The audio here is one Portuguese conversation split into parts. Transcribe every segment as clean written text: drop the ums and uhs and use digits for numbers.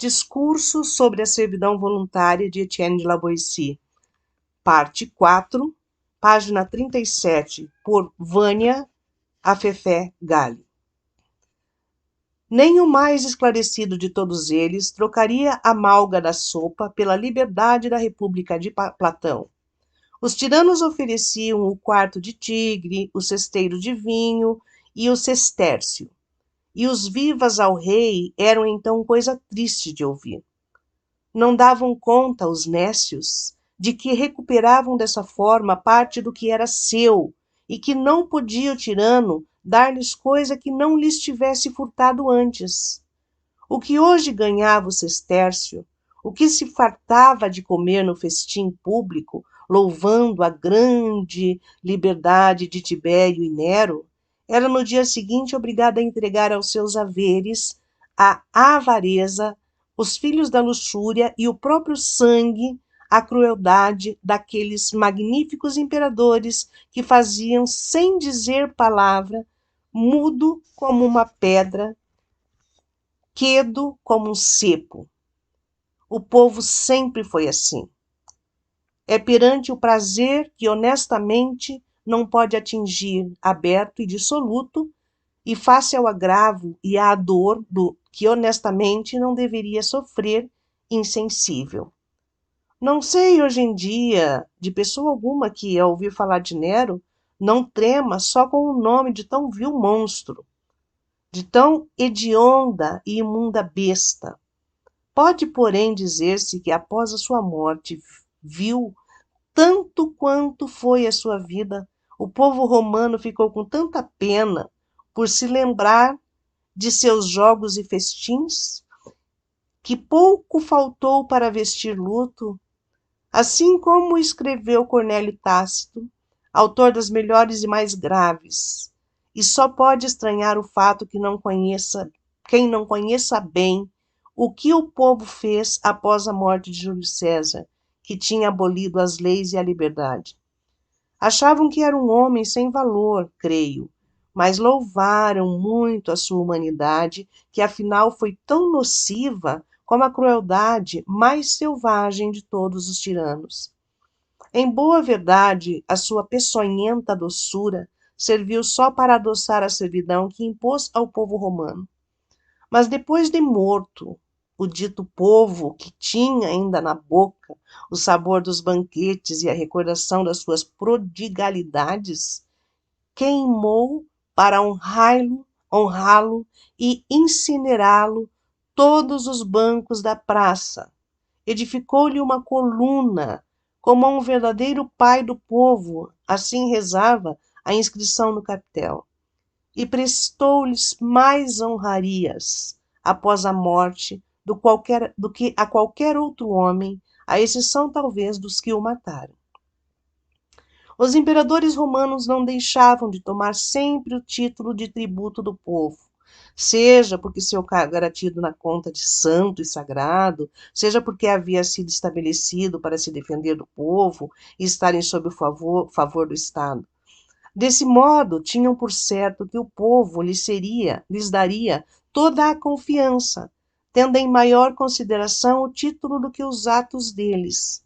Discurso sobre a servidão voluntária de Etienne de La Boétie, parte 4, página 37, por Vânia Afefé Galli. Nem o mais esclarecido de todos eles trocaria a malga da sopa pela liberdade da República de Platão. Os tiranos ofereciam o quarto de tigre, o cesteiro de vinho e o sestércio, e os vivas ao rei eram então coisa triste de ouvir. Não davam conta os nécios de que recuperavam dessa forma parte do que era seu e que não podia o tirano dar-lhes coisa que não lhes tivesse furtado antes. O que hoje ganhava o sestércio, o que se fartava de comer no festim público, louvando a grande liberdade de Tibério e Nero, era no dia seguinte obrigado a entregar aos seus haveres a avareza, os filhos da luxúria e o próprio sangue à crueldade daqueles magníficos imperadores que faziam, sem dizer palavra, mudo como uma pedra, quedo como um cepo. O povo sempre foi assim. É perante o prazer que honestamente não pode atingir, aberto e dissoluto, e face ao agravo e à dor do que honestamente não deveria sofrer, insensível. Não sei hoje em dia de pessoa alguma que, ao ouvir falar de Nero, não trema só com o nome de tão vil monstro, de tão hedionda e imunda besta. Pode, porém, dizer-se que após a sua morte vil, tanto quanto foi a sua vida, o povo romano ficou com tanta pena por se lembrar de seus jogos e festins, que pouco faltou para vestir luto, assim como escreveu Cornélio Tácito, autor das melhores e mais graves, e só pode estranhar o fato que quem não conheça bem o que o povo fez após a morte de Júlio César, que tinha abolido as leis e a liberdade. Achavam que era um homem sem valor, creio, mas louvaram muito a sua humanidade, que afinal foi tão nociva como a crueldade mais selvagem de todos os tiranos. Em boa verdade, a sua peçonhenta doçura serviu só para adoçar a servidão que impôs ao povo romano. Mas depois de morto, o dito povo, que tinha ainda na boca o sabor dos banquetes e a recordação das suas prodigalidades, queimou para honrá-lo e incinerá-lo todos os bancos da praça. Edificou-lhe uma coluna, como a um verdadeiro pai do povo, assim rezava a inscrição no capitel, e prestou-lhes mais honrarias após a morte do que a qualquer outro homem, à exceção talvez dos que o mataram. Os imperadores romanos não deixavam de tomar sempre o título de tributo do povo, seja porque seu cargo era tido na conta de santo e sagrado, seja porque havia sido estabelecido para se defender do povo e estarem sob o favor do Estado. Desse modo, tinham por certo que o povo lhes daria toda a confiança, tendo em maior consideração o título do que os atos deles.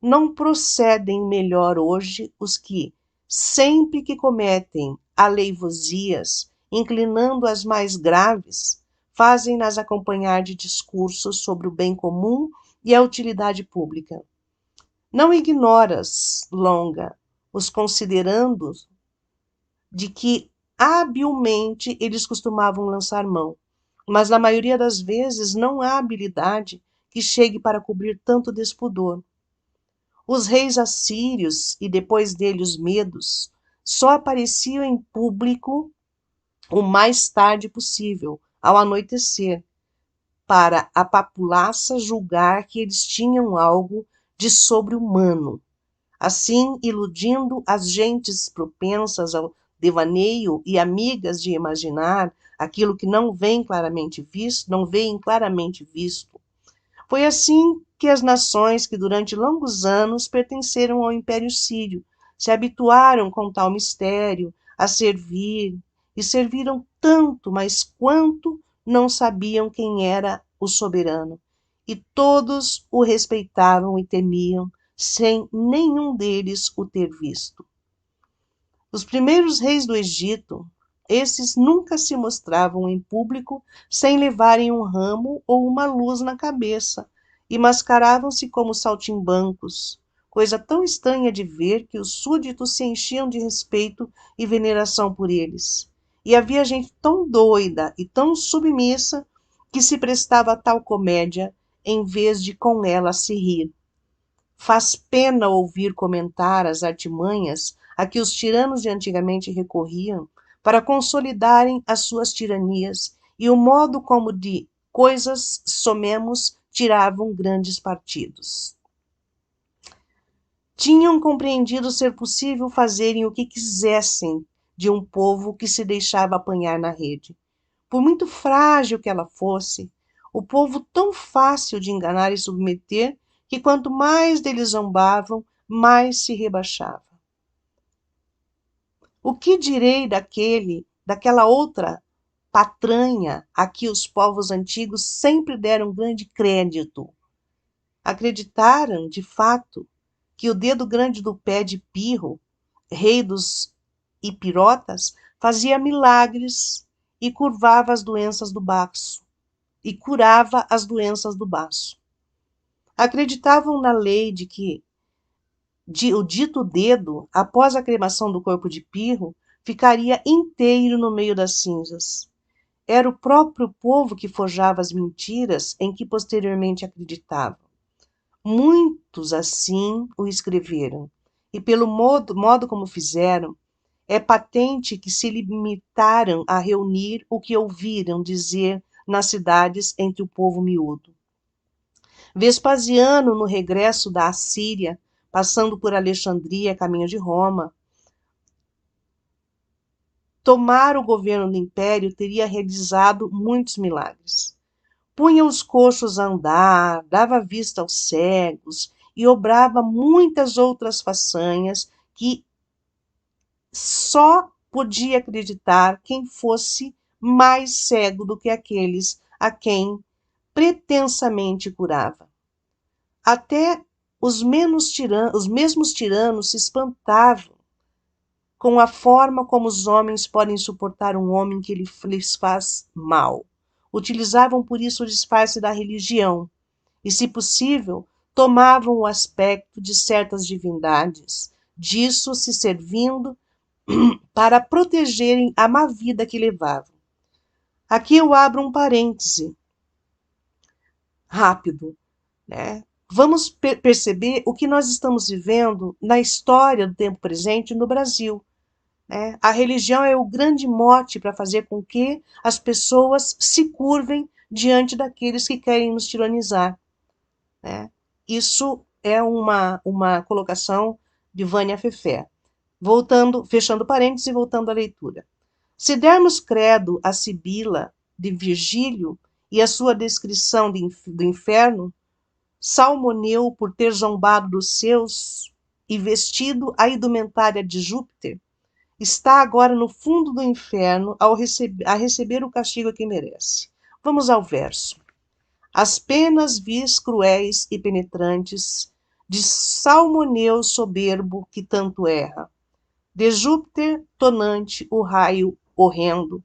Não procedem melhor hoje os que, sempre que cometem aleivosias, inclinando as mais graves, fazem-nas acompanhar de discursos sobre o bem comum e a utilidade pública. Não ignoras, longa, os considerandos de que habilmente eles costumavam lançar mão, mas na maioria das vezes não há habilidade que chegue para cobrir tanto despudor. Os reis assírios e depois dele os medos só apareciam em público o mais tarde possível, ao anoitecer, para a populaça julgar que eles tinham algo de sobre-humano, assim iludindo as gentes propensas ao devaneio e amigas de imaginar aquilo que não veem claramente visto. Foi assim que as nações que durante longos anos pertenceram ao Império Sírio se habituaram com tal mistério a servir, e serviram tanto, mas quanto não sabiam quem era o soberano, e todos o respeitavam e temiam, sem nenhum deles o ter visto. Os primeiros reis do Egito, esses nunca se mostravam em público sem levarem um ramo ou uma luz na cabeça, e mascaravam-se como saltimbancos, coisa tão estranha de ver que os súditos se enchiam de respeito e veneração por eles. E havia gente tão doida e tão submissa que se prestava a tal comédia em vez de com ela se rir. Faz pena ouvir comentar as artimanhas a que os tiranos de antigamente recorriam para consolidarem as suas tiranias e o modo como de coisas somemos tiravam grandes partidos. Tinham compreendido ser possível fazerem o que quisessem de um povo que se deixava apanhar na rede. Por muito frágil que ela fosse, o povo tão fácil de enganar e submeter, que quanto mais deles zombavam, mais se rebaixava. O que direi daquela outra patranha a que os povos antigos sempre deram grande crédito? Acreditaram, de fato, que o dedo grande do pé de Pirro, rei dos Ipirotas, fazia milagres e curvava as doenças do baço. Acreditavam na lei de que o dito dedo, após a cremação do corpo de Pirro, ficaria inteiro no meio das cinzas. Era o próprio povo que forjava as mentiras em que posteriormente acreditavam. Muitos assim o escreveram, e pelo modo como fizeram, é patente que se limitaram a reunir o que ouviram dizer nas cidades entre o povo miúdo. Vespasiano, no regresso da Assíria, passando por Alexandria, caminho de Roma, tomar o governo do império teria realizado muitos milagres. Punha os coxos a andar, dava vista aos cegos e obrava muitas outras façanhas que só podia acreditar quem fosse mais cego do que aqueles a quem pretensamente curava. Até os mesmos tiranos se espantavam com a forma como os homens podem suportar um homem que lhes faz mal. Utilizavam por isso o disfarce da religião e, se possível, tomavam o aspecto de certas divindades, disso se servindo para protegerem a má vida que levavam. Aqui eu abro um parêntese rápido, né? Vamos perceber o que nós estamos vivendo na história do tempo presente no Brasil. Né? A religião é o grande mote para fazer com que as pessoas se curvem diante daqueles que querem nos tiranizar. Né? Isso é uma colocação de Vânia Fefé. Fechando parênteses e voltando à leitura. Se dermos credo a Sibila de Virgílio e a sua descrição do inferno, salmoneu por ter zombado dos seus e vestido a indumentária de Júpiter, está agora no fundo do inferno a receber o castigo que merece. Vamos ao verso. As penas vis cruéis e penetrantes de Salmoneu soberbo que tanto erra, de Júpiter tonante o raio horrendo,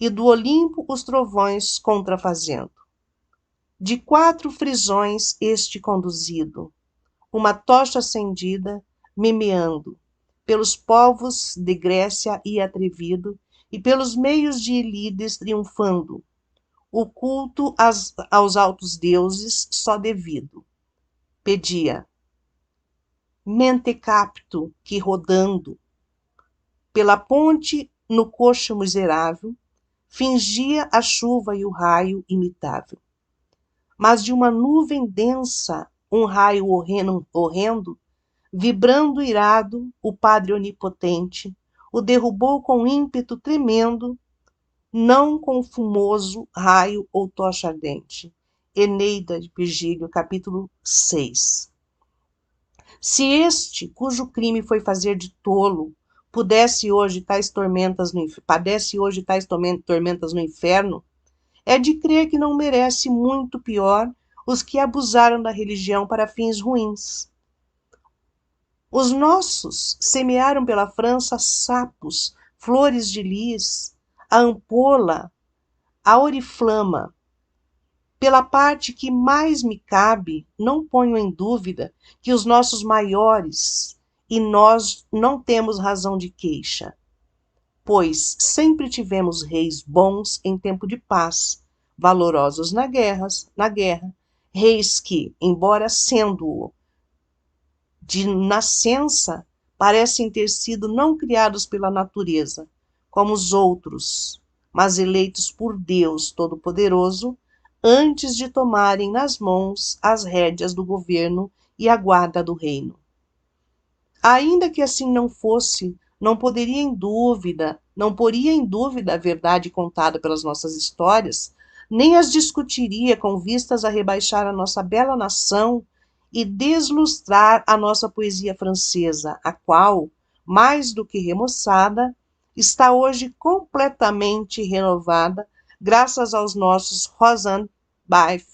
e do Olimpo os trovões contrafazendo. De 4 frisões este conduzido, uma tocha acendida, memeando, pelos povos de Grécia e atrevido, e pelos meios de Elides triunfando, o culto aos altos deuses só devido. Pedia, mentecapto que rodando, pela ponte no coxo miserável, fingia a chuva e o raio imitável. Mas de uma nuvem densa, um raio horrendo, vibrando irado, o Padre onipotente o derrubou com ímpeto tremendo, não com fumoso raio ou tocha ardente. Eneida de Virgílio, capítulo 6. Se este, cujo crime foi fazer de tolo, padece hoje tais tormentas no inferno, é de crer que não merece muito pior os que abusaram da religião para fins ruins. Os nossos semearam pela França sapos, flores de lis, a ampola, a oriflama. Pela parte que mais me cabe, não ponho em dúvida que os nossos maiores e nós não temos razão de queixa, pois sempre tivemos reis bons em tempo de paz, valorosos na guerra, reis que, embora sendo de nascença, parecem ter sido não criados pela natureza, como os outros, mas eleitos por Deus Todo-Poderoso, antes de tomarem nas mãos as rédeas do governo e a guarda do reino. Ainda que assim não fosse, não poria em dúvida a verdade contada pelas nossas histórias, nem as discutiria com vistas a rebaixar a nossa bela nação e deslustrar a nossa poesia francesa, a qual, mais do que remoçada, está hoje completamente renovada, graças aos nossos Rosanbaif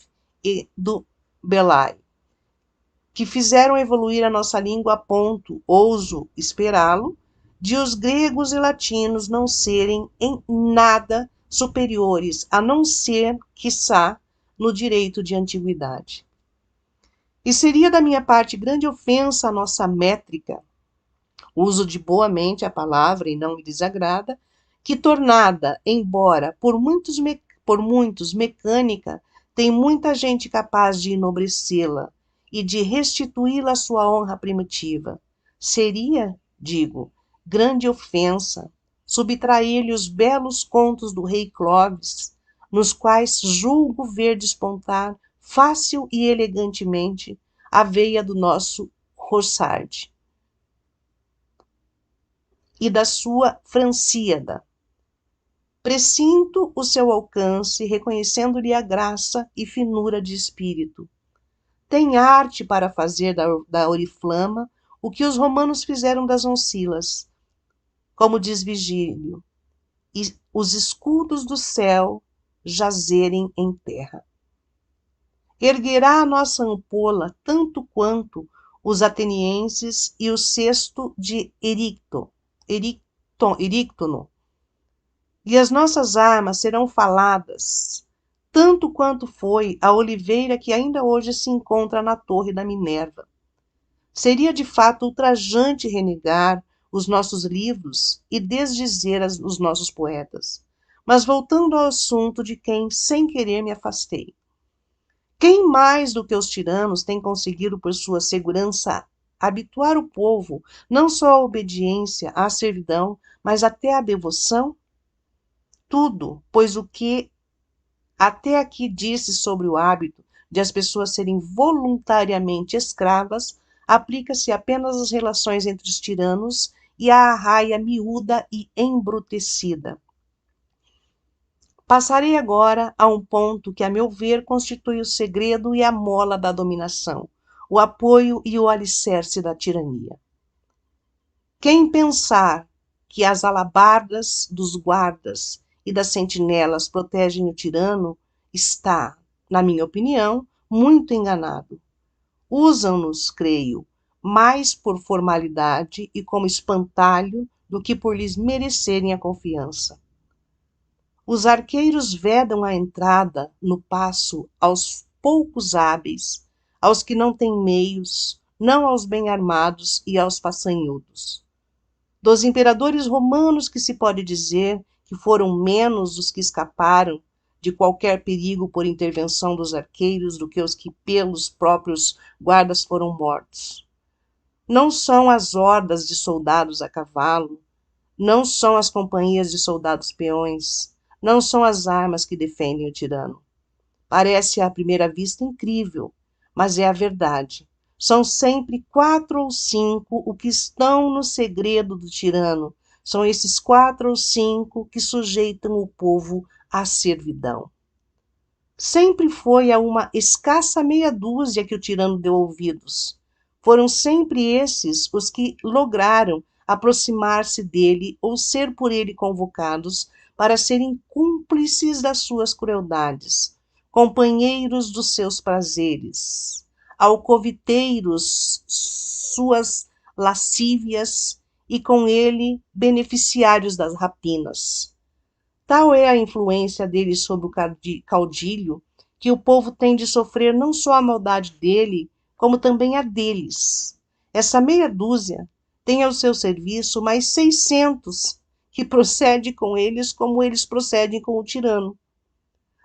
e du Bellay, que fizeram evoluir a nossa língua a ponto, ouso esperá-lo, de os gregos e latinos não serem em nada superiores, a não ser, quiçá, no direito de antiguidade. E seria da minha parte grande ofensa à nossa métrica, uso de boamente a palavra e não me desagrada, que tornada, embora por muitos mecânica, tem muita gente capaz de enobrecê-la e de restituí-la à sua honra primitiva. Seria, digo, grande ofensa subtrair-lhe os belos contos do rei Clovis, nos quais julgo ver despontar, fácil e elegantemente, a veia do nosso Ronsard e da sua Francíada. Presinto o seu alcance, reconhecendo-lhe a graça e finura de espírito. Tem arte para fazer da oriflama o que os romanos fizeram das oncilas, como diz Virgílio, e os escudos do céu jazerem em terra. Erguerá a nossa ampola tanto quanto os atenienses e o cesto de Eríctono, e as nossas armas serão faladas, tanto quanto foi a oliveira que ainda hoje se encontra na torre da Minerva. Seria de fato ultrajante renegar os nossos livros e desdizer os nossos poetas. Mas voltando ao assunto de quem, sem querer, me afastei. Quem mais do que os tiranos tem conseguido, por sua segurança, habituar o povo não só à obediência, à servidão, mas até à devoção? Tudo, pois o que até aqui disse sobre o hábito de as pessoas serem voluntariamente escravas, aplica-se apenas às relações entre os tiranos e à arraia miúda e embrutecida. Passarei agora a um ponto que, a meu ver, constitui o segredo e a mola da dominação, o apoio e o alicerce da tirania. Quem pensar que as alabardas dos guardas e das sentinelas protegem o tirano está, na minha opinião, muito enganado. Usam-nos, creio, mais por formalidade e como espantalho do que por lhes merecerem a confiança. Os arqueiros vedam a entrada no paço aos poucos hábeis, aos que não têm meios, não aos bem armados e aos façanhudos. Dos imperadores romanos que se pode dizer que foram menos os que escaparam de qualquer perigo por intervenção dos arqueiros do que os que pelos próprios guardas foram mortos. Não são as hordas de soldados a cavalo, não são as companhias de soldados peões, não são as armas que defendem o tirano. Parece à primeira vista incrível, mas é a verdade. São sempre 4 ou 5 o que estão no segredo do tirano. São esses 4 ou 5 que sujeitam o povo à servidão. Sempre foi a uma escassa meia dúzia que o tirano deu ouvidos. Foram sempre esses os que lograram aproximar-se dele ou ser por ele convocados para serem cúmplices das suas crueldades, companheiros dos seus prazeres, alcoviteiros suas lascívias e com ele beneficiários das rapinas. Tal é a influência dele sobre o caudilho, que o povo tem de sofrer não só a maldade dele, como também a deles. Essa meia dúzia tem ao seu serviço mais 600, que procede com eles como eles procedem com o tirano.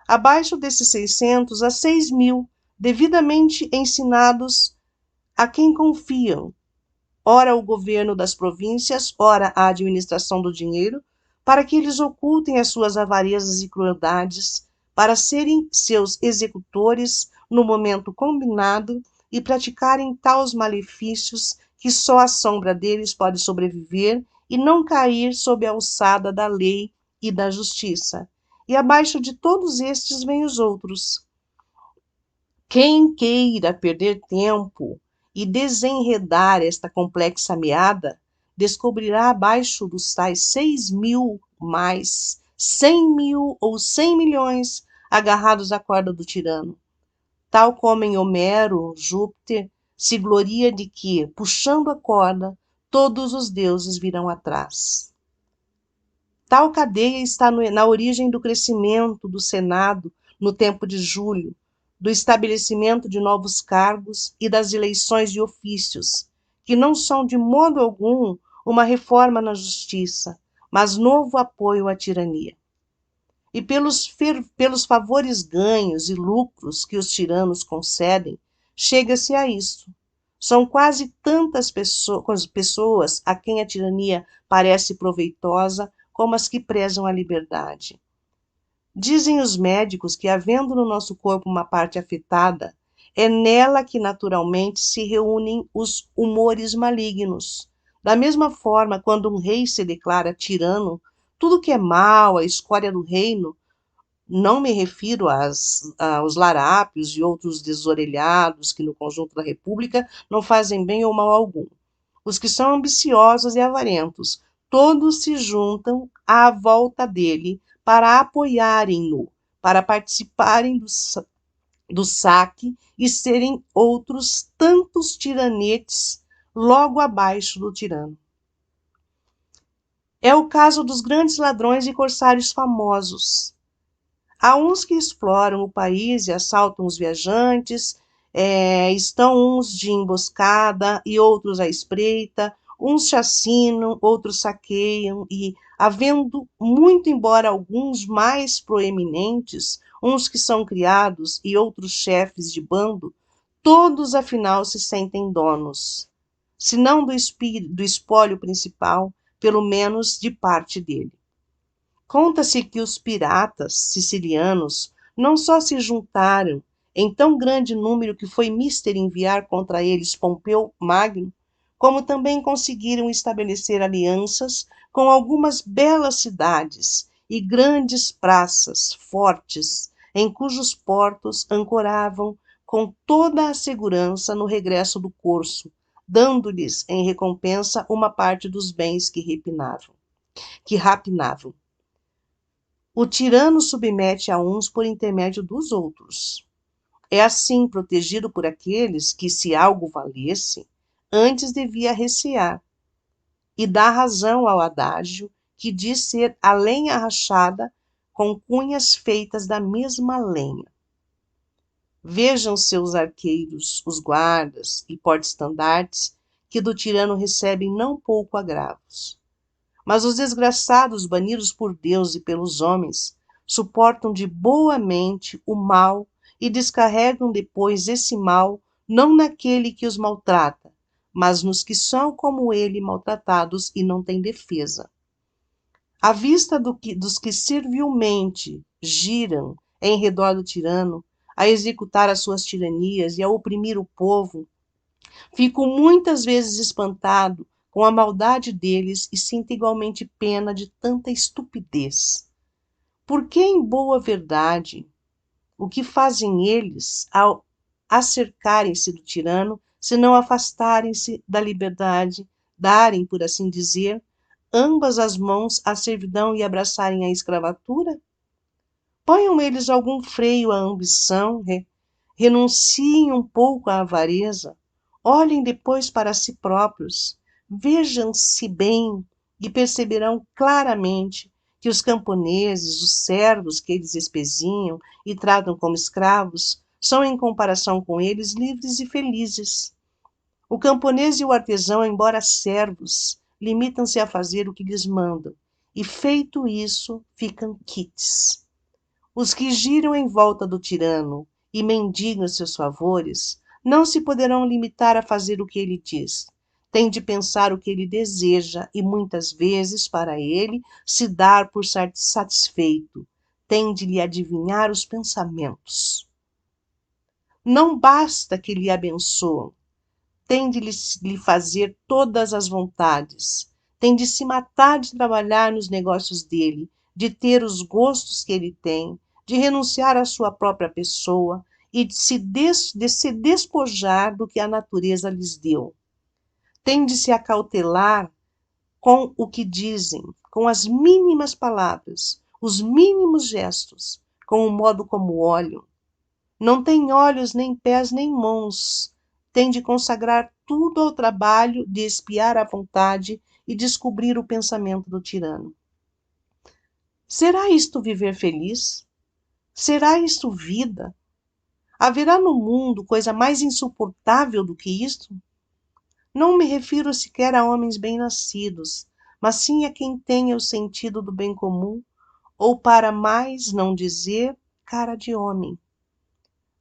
Abaixo desses 600, há 6.000, devidamente ensinados a quem confiam, ora o governo das províncias, ora a administração do dinheiro, para que eles ocultem as suas avarezas e crueldades, para serem seus executores no momento combinado e praticarem tais malefícios que só a sombra deles pode sobreviver e não cair sob a alçada da lei e da justiça. E abaixo de todos estes vêm os outros. Quem queira perder tempo e desenredar esta complexa meada, descobrirá abaixo dos tais 6.000 mais 100.000 ou 100 milhões agarrados à corda do tirano. Tal como em Homero, Júpiter se gloria de que, puxando a corda, todos os deuses virão atrás. Tal cadeia está na origem do crescimento do Senado no tempo de Júlio, do estabelecimento de novos cargos e das eleições de ofícios, que não são de modo algum uma reforma na justiça, mas novo apoio à tirania. E pelos favores ganhos e lucros que os tiranos concedem, chega-se a isto. São quase tantas pessoas a quem a tirania parece proveitosa como as que prezam a liberdade. Dizem os médicos que, havendo no nosso corpo uma parte afetada, é nela que naturalmente se reúnem os humores malignos. Da mesma forma, quando um rei se declara tirano, tudo que é mal, a escória do reino, não me refiro aos larápios e outros desorelhados que no conjunto da república não fazem bem ou mal algum. Os que são ambiciosos e avarentos, todos se juntam à volta dele para apoiarem-no, para participarem do saque e serem outros tantos tiranetes logo abaixo do tirano. É o caso dos grandes ladrões e corsários famosos. Há uns que exploram o país e assaltam os viajantes, estão uns de emboscada e outros à espreita, uns chacinam, outros saqueiam e, havendo muito embora alguns mais proeminentes, uns que são criados e outros chefes de bando, todos afinal se sentem donos, se não do espólio principal, pelo menos de parte dele. Conta-se que os piratas sicilianos não só se juntaram em tão grande número que foi mister enviar contra eles Pompeu Magno, como também conseguiram estabelecer alianças com algumas belas cidades e grandes praças fortes, em cujos portos ancoravam com toda a segurança no regresso do corso, dando-lhes em recompensa uma parte dos bens que rapinavam. O tirano submete a uns por intermédio dos outros. É assim protegido por aqueles que, se algo valesse, antes devia recear, e dá razão ao adágio que diz ser a lenha rachada com cunhas feitas da mesma lenha. Vejam seus arqueiros, os guardas e porta-estandartes, que do tirano recebem não pouco agravos. Mas os desgraçados, banidos por Deus e pelos homens, suportam de boa mente o mal e descarregam depois esse mal não naquele que os maltrata, mas nos que são como ele maltratados e não têm defesa. À vista dos que servilmente giram em redor do tirano, a executar as suas tiranias e a oprimir o povo, fico muitas vezes espantado com a maldade deles e sinto igualmente pena de tanta estupidez. Porque, em boa verdade, o que fazem eles ao acercarem-se do tirano, se não afastarem-se da liberdade, darem, por assim dizer, ambas as mãos à servidão e abraçarem a escravatura? Ponham eles algum freio à ambição, renunciem um pouco à avareza, olhem depois para si próprios, vejam-se bem e perceberão claramente que os camponeses, os servos que eles espezinham e tratam como escravos, são, em comparação com eles, livres e felizes. O camponês e o artesão, embora servos, limitam-se a fazer o que lhes mandam, e feito isso, ficam quites. Os que giram em volta do tirano e mendigam seus favores não se poderão limitar a fazer o que ele diz. Têm de pensar o que ele deseja e, muitas vezes, para ele, se dar por satisfeito. Têm de lhe adivinhar os pensamentos. Não basta que lhe abençoam, tem de lhe fazer todas as vontades, tem de se matar de trabalhar nos negócios dele, de ter os gostos que ele tem, de renunciar à sua própria pessoa e de se despojar do que a natureza lhes deu. Tem de se acautelar com o que dizem, com as mínimas palavras, os mínimos gestos, com o modo como olham. Não tem olhos, nem pés, nem mãos. Tem de consagrar tudo ao trabalho de espiar a vontade e descobrir o pensamento do tirano. Será isto viver feliz? Será isto vida? Haverá no mundo coisa mais insuportável do que isto? Não me refiro sequer a homens bem-nascidos, mas sim a quem tenha o sentido do bem comum, ou, para mais não dizer, cara de homem.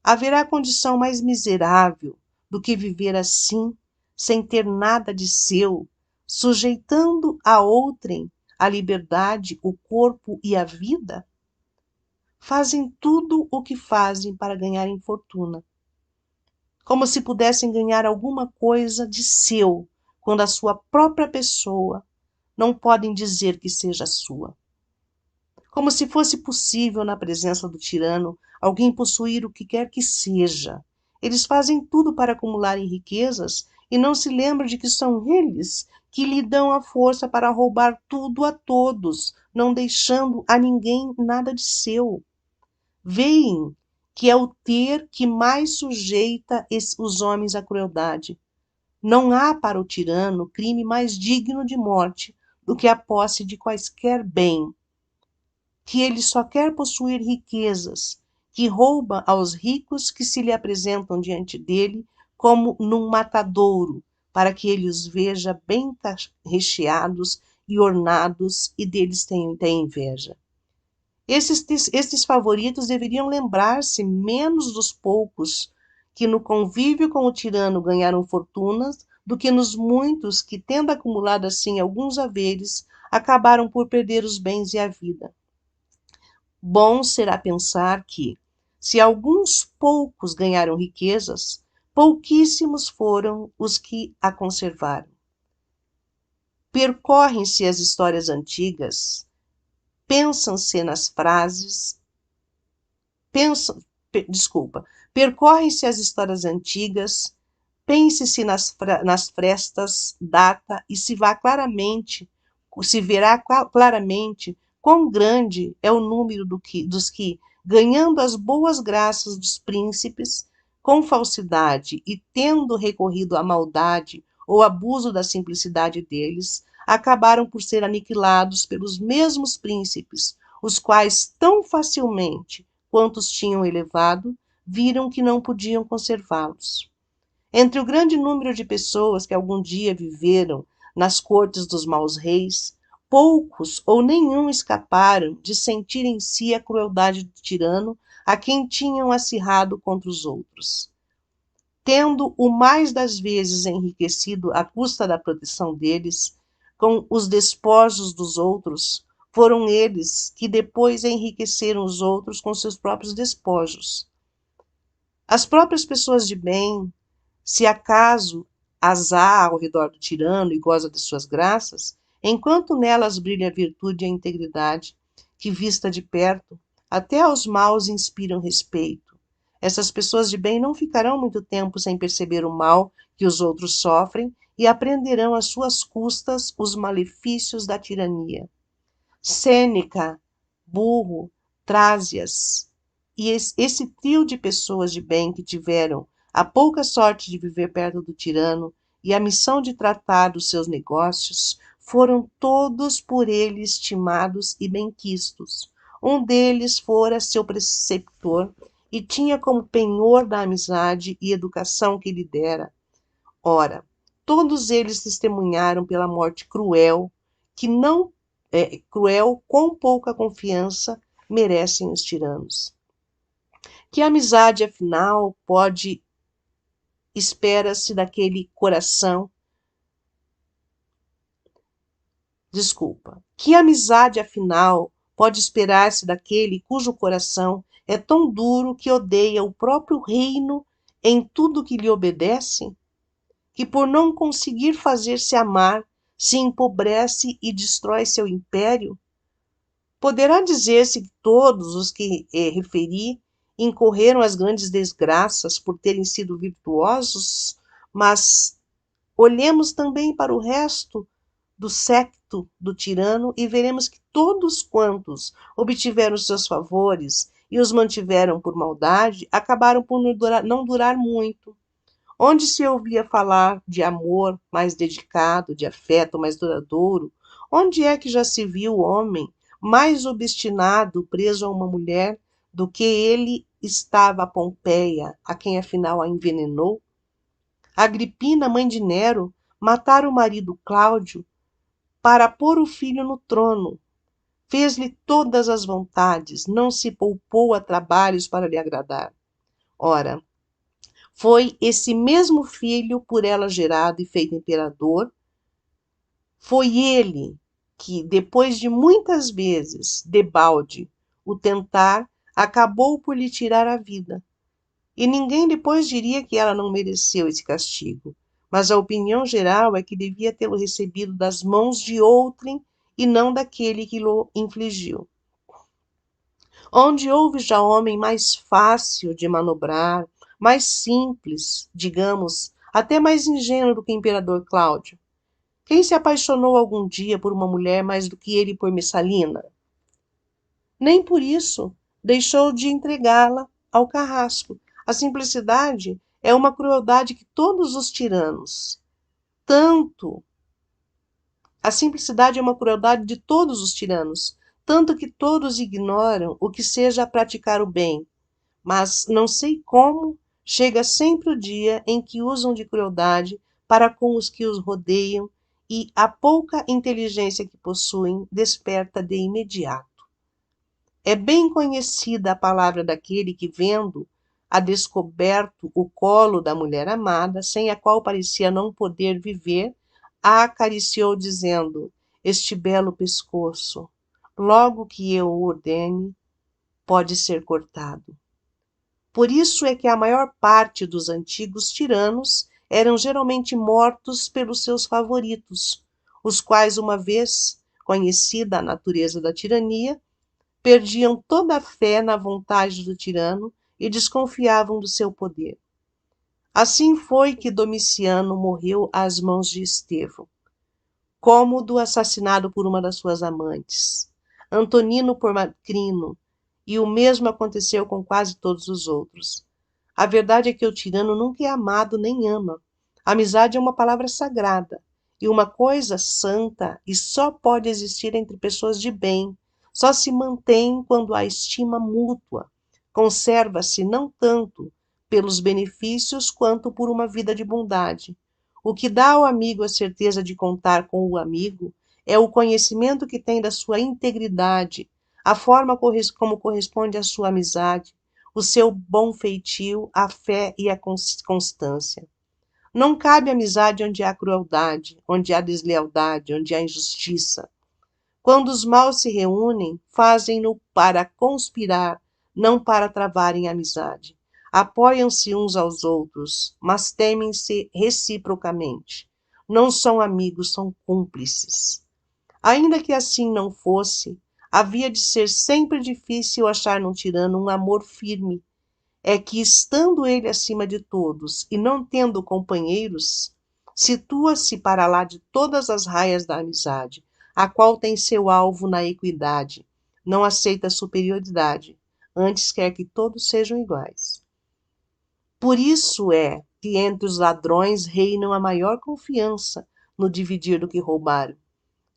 Haverá condição mais miserável do que viver assim, sem ter nada de seu, sujeitando a outrem a liberdade, o corpo e a vida? Fazem tudo o que fazem para ganharem fortuna, como se pudessem ganhar alguma coisa de seu, quando a sua própria pessoa não podem dizer que seja sua. Como se fosse possível, na presença do tirano, alguém possuir o que quer que seja. Eles fazem tudo para acumularem riquezas e não se lembram de que são eles que lhe dão a força para roubar tudo a todos, não deixando a ninguém nada de seu. Veem que é o ter que mais sujeita os homens à crueldade. Não há para o tirano crime mais digno de morte do que a posse de quaisquer bem, que ele só quer possuir riquezas, que rouba aos ricos que se lhe apresentam diante dele como num matadouro, para que ele os veja bem recheados e ornados e deles tem inveja. Estes favoritos deveriam lembrar-se menos dos poucos que no convívio com o tirano ganharam fortunas do que nos muitos que, tendo acumulado assim alguns haveres, acabaram por perder os bens e a vida. Bom será pensar que, se alguns poucos ganharam riquezas, pouquíssimos foram os que a conservaram. Percorrem-se as histórias antigas, pensam-se nas frases, percorrem-se as histórias antigas, pense-se nas frestas, data e se verá claramente quão grande é o número dos que, ganhando as boas graças dos príncipes, com falsidade e tendo recorrido à maldade ou abuso da simplicidade deles, acabaram por ser aniquilados pelos mesmos príncipes, os quais tão facilmente quanto os tinham elevado, viram que não podiam conservá-los. Entre o grande número de pessoas que algum dia viveram nas cortes dos maus reis, poucos ou nenhum escaparam de sentir em si a crueldade do tirano a quem tinham acirrado contra os outros. Tendo o mais das vezes enriquecido à custa da proteção deles, com os despojos dos outros, foram eles que depois enriqueceram os outros com seus próprios despojos. As próprias pessoas de bem, se acaso as há ao redor do tirano e goza de suas graças, enquanto nelas brilha a virtude e a integridade, que vista de perto, até aos maus inspiram respeito. Essas pessoas de bem não ficarão muito tempo sem perceber o mal que os outros sofrem e aprenderão às suas custas os malefícios da tirania. Sêneca, burro, Trásias, e esse trio de pessoas de bem que tiveram a pouca sorte de viver perto do tirano e a missão de tratar dos seus negócios, foram todos por ele estimados e benquistos. Um deles fora seu preceptor e tinha como penhor da amizade e educação que lhe dera. Ora, todos eles testemunharam pela morte cruel, que não cruel, com pouca confiança merecem os tiranos. Que amizade, afinal, pode espera-se daquele coração? Desculpa. Que amizade, afinal, pode esperar-se daquele cujo coração é tão duro que odeia o próprio reino em tudo que lhe obedece? Que por não conseguir fazer-se amar, se empobrece e destrói seu império? Poderá dizer-se que todos os que referi incorreram as grandes desgraças por terem sido virtuosos, mas olhemos também para o resto do séquito do tirano e veremos que todos quantos obtiveram seus favores e os mantiveram por maldade, acabaram por não durar muito. Onde se ouvia falar de amor mais dedicado, de afeto mais duradouro, onde é que já se viu o homem mais obstinado preso a uma mulher do que ele estava a Pompeia, a quem afinal a envenenou? Agripina, mãe de Nero, matara o marido Cláudio para pôr o filho no trono. Fez-lhe todas as vontades, não se poupou a trabalhos para lhe agradar. Ora, foi esse mesmo filho por ela gerado e feito imperador, foi ele que, depois de muitas vezes, debalde, o tentar, acabou por lhe tirar a vida. E ninguém depois diria que ela não mereceu esse castigo, mas a opinião geral é que devia tê-lo recebido das mãos de outrem e não daquele que lhe infligiu. Onde houve já homem mais fácil de manobrar, mais simples, digamos, até mais ingênuo do que o imperador Cláudio? Quem se apaixonou algum dia por uma mulher mais do que ele por Messalina? Nem por isso deixou de entregá-la ao carrasco. A simplicidade é uma crueldade que todos os tiranos, tanto a simplicidade é uma crueldade de todos os tiranos, tanto que todos ignoram o que seja praticar o bem, mas não sei como chega sempre o dia em que usam de crueldade para com os que os rodeiam e a pouca inteligência que possuem desperta de imediato. É bem conhecida a palavra daquele que, vendo a descoberto o colo da mulher amada, sem a qual parecia não poder viver, a acariciou, dizendo: Este belo pescoço, logo que eu o ordene, pode ser cortado. Por isso é que a maior parte dos antigos tiranos eram geralmente mortos pelos seus favoritos, os quais, uma vez conhecida a natureza da tirania, perdiam toda a fé na vontade do tirano e desconfiavam do seu poder. Assim foi que Domiciano morreu às mãos de Estevão, Cômodo assassinado por uma das suas amantes, Antonino por Macrino, e o mesmo aconteceu com quase todos os outros. A verdade é que o tirano nunca é amado nem ama. A amizade é uma palavra sagrada e uma coisa santa e só pode existir entre pessoas de bem. Só se mantém quando há estima mútua. Conserva-se não tanto pelos benefícios quanto por uma vida de bondade. O que dá ao amigo a certeza de contar com o amigo é o conhecimento que tem da sua integridade, a forma como corresponde à sua amizade, o seu bom feitio, a fé e a constância. Não cabe amizade onde há crueldade, onde há deslealdade, onde há injustiça. Quando os maus se reúnem, fazem-no para conspirar, não para travarem amizade. Apoiam-se uns aos outros, mas temem-se reciprocamente. Não são amigos, são cúmplices. Ainda que assim não fosse, havia de ser sempre difícil achar num tirano um amor firme. É que, estando ele acima de todos e não tendo companheiros, situa-se para lá de todas as raias da amizade, a qual tem seu alvo na equidade, não aceita superioridade, antes quer que todos sejam iguais. Por isso é que entre os ladrões reinam a maior confiança no dividir do que roubaram.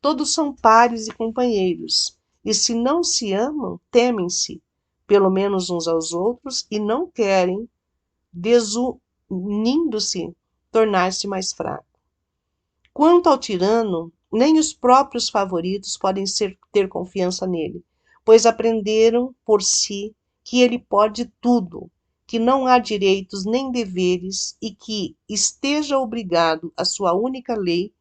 Todos são pares e companheiros, e se não se amam, temem-se, pelo menos uns aos outros, e não querem, desunindo-se, tornar-se mais fracos. Quanto ao tirano, nem os próprios favoritos podem ter confiança nele, pois aprenderam por si que ele pode tudo, que não há direitos nem deveres e que esteja obrigado à sua única lei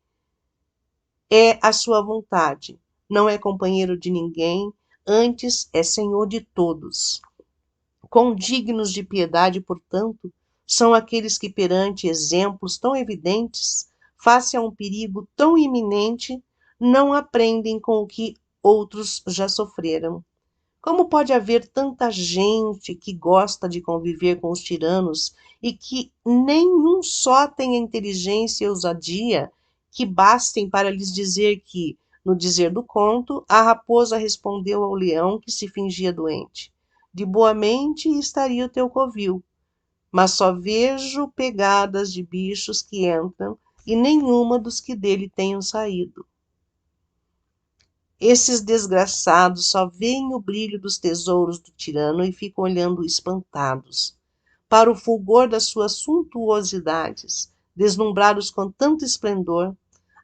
é a sua vontade. Não é companheiro de ninguém, antes é senhor de todos. Quão dignos de piedade, portanto, são aqueles que, perante exemplos tão evidentes, face a um perigo tão iminente, não aprendem com o que outros já sofreram. Como pode haver tanta gente que gosta de conviver com os tiranos e que nenhum só tem a inteligência e ousadia que bastem para lhes dizer que, no dizer do conto, a raposa respondeu ao leão que se fingia doente: de boa mente estaria o teu covil, mas só vejo pegadas de bichos que entram e nenhuma dos que dele tenham saído. Esses desgraçados só veem o brilho dos tesouros do tirano e ficam olhando espantados para o fulgor das suas suntuosidades, deslumbrados com tanto esplendor,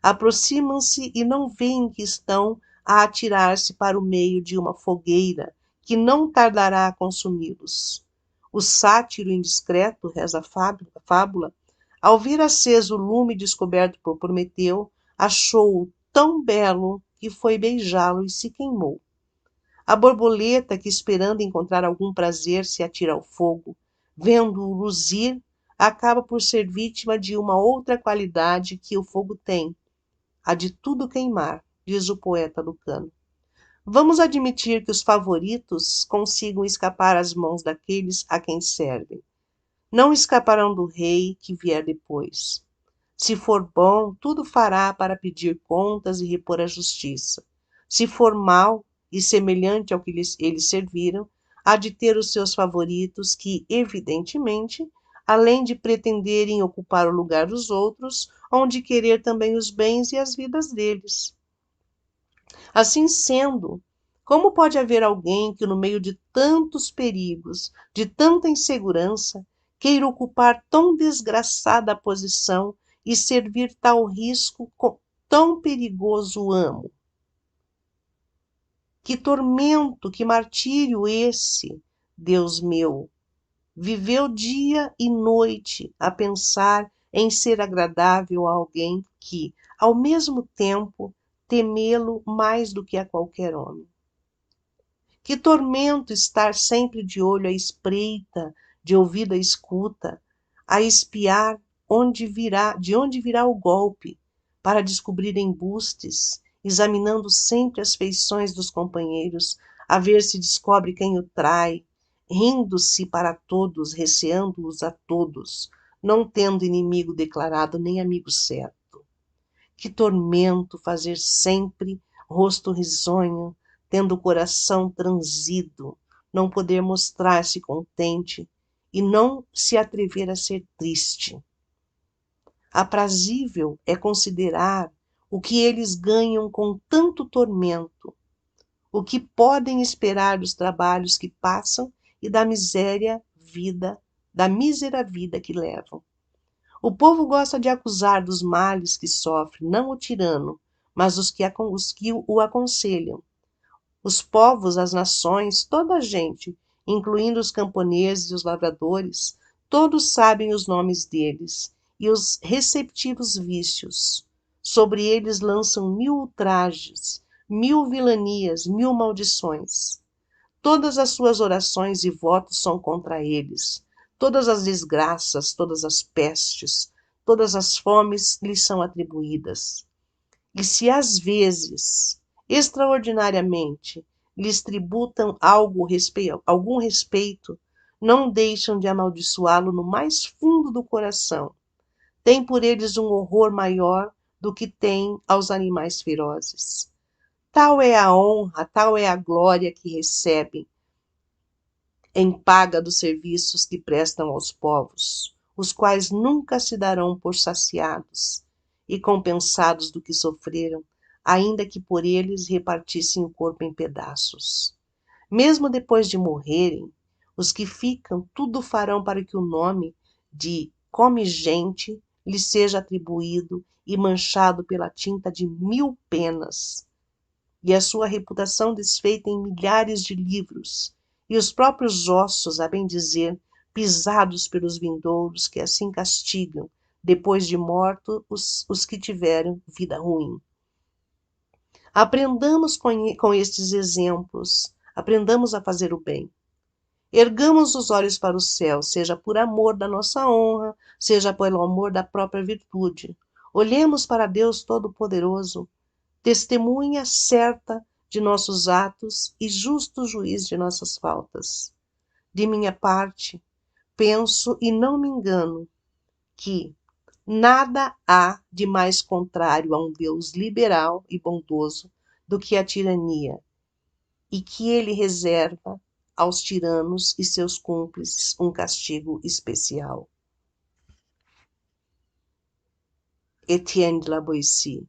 aproximam-se e não veem que estão a atirar-se para o meio de uma fogueira que não tardará a consumi-los. O sátiro indiscreto, reza a fábula, ao ver aceso o lume descoberto por Prometeu, achou-o tão belo que foi beijá-lo e se queimou. A borboleta que, esperando encontrar algum prazer, se atira ao fogo, vendo-o luzir, acaba por ser vítima de uma outra qualidade que o fogo tem, a de tudo queimar, diz o poeta lucano. Vamos admitir que os favoritos consigam escapar às mãos daqueles a quem servem. Não escaparão do rei que vier depois. Se for bom, tudo fará para pedir contas e repor a justiça. Se for mau e semelhante ao que eles serviram, há de ter os seus favoritos que, evidentemente, além de pretenderem ocupar o lugar dos outros, hão de querer também os bens e as vidas deles. Assim sendo, como pode haver alguém que, no meio de tantos perigos, de tanta insegurança, queira ocupar tão desgraçada posição e servir tal risco com tão perigoso amo? Que tormento, que martírio esse, Deus meu! Viveu dia e noite a pensar em ser agradável a alguém que, ao mesmo tempo, temê-lo mais do que a qualquer homem. Que tormento estar sempre de olho à espreita, de ouvido à escuta, a espiar de onde virá o golpe, para descobrir embustes, examinando sempre as feições dos companheiros, a ver se descobre quem o trai, rindo-se para todos, receando-os a todos, não tendo inimigo declarado nem amigo certo. Que tormento fazer sempre rosto risonho, tendo o coração transido, não poder mostrar-se contente e não se atrever a ser triste. Aprazível é considerar o que eles ganham com tanto tormento, o que podem esperar dos trabalhos que passam e da mísera vida que levam. O povo gosta de acusar dos males que sofre, não o tirano, mas os que o aconselham. Os povos, as nações, toda a gente, incluindo os camponeses e os lavradores, todos sabem os nomes deles e os receptivos vícios. Sobre eles lançam 1000 ultrajes, 1000 vilanias, 1000 maldições. Todas as suas orações e votos são contra eles. Todas as desgraças, todas as pestes, todas as fomes lhes são atribuídas. E se às vezes, extraordinariamente, lhes tributam algum respeito, não deixam de amaldiçoá-lo no mais fundo do coração. Tem por eles um horror maior do que tem aos animais ferozes. Tal é a honra, tal é a glória que recebem em paga dos serviços que prestam aos povos, os quais nunca se darão por saciados e compensados do que sofreram, ainda que por eles repartissem o corpo em pedaços. Mesmo depois de morrerem, os que ficam tudo farão para que o nome de come-gente lhe seja atribuído e manchado pela tinta de 1000 penas, e a sua reputação desfeita em milhares de livros, e os próprios ossos, a bem dizer, pisados pelos vindouros que assim castigam, depois de mortos, os que tiveram vida ruim. Aprendamos com estes exemplos, aprendamos a fazer o bem. Ergamos os olhos para o céu, seja por amor da nossa honra, seja pelo amor da própria virtude. Olhemos para Deus Todo-Poderoso, testemunha certa de nossos atos e justo juiz de nossas faltas. De minha parte, penso e não me engano que nada há de mais contrário a um Deus liberal e bondoso do que a tirania, e que ele reserva aos tiranos e seus cúmplices um castigo especial. Etienne de la Boétie.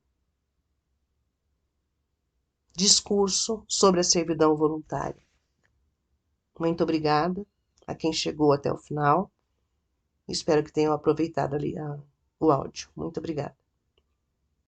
Discurso sobre a servidão voluntária. Muito obrigada a quem chegou até o final. Espero que tenham aproveitado ali o áudio. Muito obrigada.